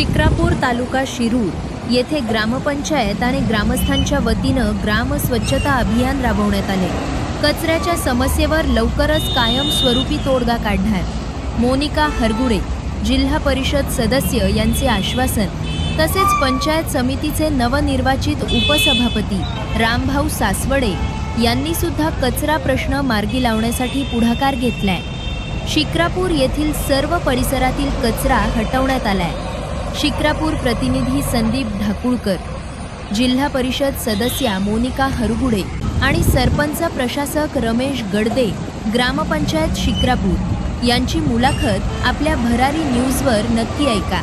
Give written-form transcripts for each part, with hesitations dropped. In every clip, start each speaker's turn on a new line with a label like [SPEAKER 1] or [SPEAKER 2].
[SPEAKER 1] शिक्रापूर तालुका शिरूर येथे ग्रामपंचायत आणि ग्रामस्थांच्या वतीनं ग्राम स्वच्छता अभियान राबवण्यात आले। कचऱ्याच्या समस्येवर लवकरच कायमस्वरूपी तोडगा काढणार मोनिका हरगुडे जिल्हा परिषद सदस्य यांचे आश्वासन। तसेच पंचायत समितीचे नवनिर्वाचित उपसभापती रामभाऊ सासवडे यांनी सुद्धा कचरा प्रश्न मार्गी लावण्यासाठी पुढाकार घेतलाय। शिक्रापूर येथील सर्व परिसरातील कचरा हटवण्यात आलाय। शिक्रापूर प्रतिनिधी संदीप ढाकुळकर, जिल्हा परिषद सदस्या मोनिका हरगुडे आणि सरपंच प्रशासक रमेश गडदे, ग्रामपंचायत शिक्रापूर यांची मुलाखत आपल्या भरारी न्यूजवर नक्की ऐका।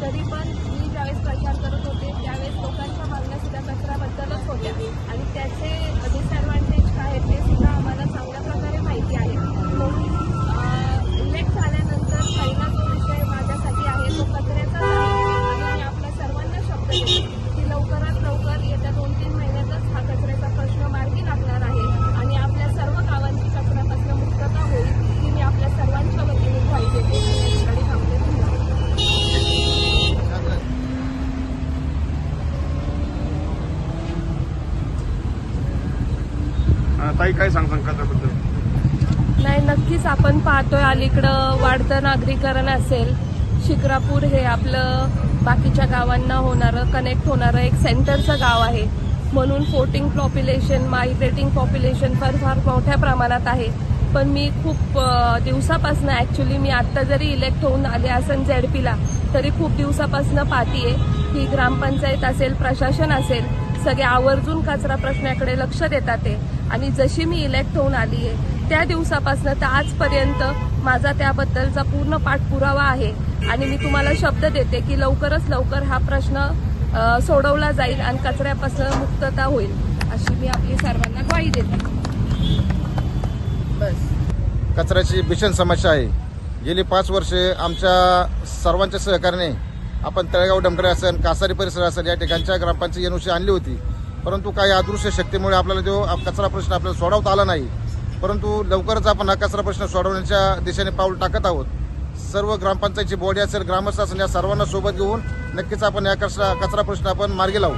[SPEAKER 2] तरी पण मी ज्यावेळेस प्रचार करत होते त्यावेळेस लोकांच्या मागण्या सुद्धा कचऱ्याबद्दलच होत्या आणि त्याचे डिसएडव्हान्टेज काय आहेत ते सुद्धा आम्हाला चांगल्या प्रकारे माहिती आहे। म्हणून इलेक्ट झाल्यानंतर पहिला जो विषय माझ्यासाठी आहे तो कचऱ्याचा आहे आणि मी आपल्या सर्वांना शब्द देते की लवकरात लवकर येत्या 2-3 महिन्यातच हा कचऱ्याचा प्रश्न मार्गी लागणार आहे आणि आपल्या सर्व गावांची कचऱ्यापासून मुक्तता होईल ही मी आपल्या सर्वांच्या वतीने ग्वाही देते।
[SPEAKER 3] ताई काय सांगता त्याबद्दल?
[SPEAKER 2] नाही, नक्कीच आपण पाहतोय अलीकडं वाढतं नागरीकरण असेल। शिक्रापूर हे आपलं बाकीच्या गावांना होणारं कनेक्ट होणारं एक सेंटरचं गाव आहे, म्हणून फोर्टिंग पॉप्युलेशन मायग्रेटिंग पॉप्युलेशन फार मोठ्या प्रमाणात आहे। पण मी खूप दिवसापासून ॲक्च्युली मी आत्ता जरी इलेक्ट होऊन आले असेल ZP ला तरी खूप दिवसापासून पाहतीये की ग्रामपंचायत असेल प्रशासन असेल सगळे आवर्जून कचरा प्रश्नाकडे लक्ष देतात ते आणि जशी मी इलेक्ट होऊन आली आहे त्या दिवसापासून तर आजपर्यंत माझा त्याबद्दलचा पूर्ण पाठपुरावा आहे आणि मी तुम्हाला शब्द देते की लवकरच लवकर हा प्रश्न सोडवला जाईल आणि कचऱ्यापासून मुक्तता होईल अशी मी आपली सर्वांना ग्वाही देते। बस
[SPEAKER 4] कचऱ्याची भीषण समस्या आहे। गेली 5 वर्षे आमच्या सर्वांच्या सहकार्याने आपण तळेगाव डमकरे असेल कासारी परिसर असेल या ठिकाणच्या ग्रामपंचायत NOC आणली होती, परंतु काही अदृश्य शक्तीमुळे आपल्याला जो कचरा प्रश्न आपल्याला सोडवता आला नाही। परंतु लवकरच आपण हा कचरा प्रश्न सोडवण्याच्या दिशेने पाऊल टाकत आहोत। सर्व ग्रामपंचायतची बॉडी असेल ग्रामस्थ असेल या सर्वांना सोबत घेऊन नक्कीच आपण या कचरा प्रश्न आपण मार्गी लावू।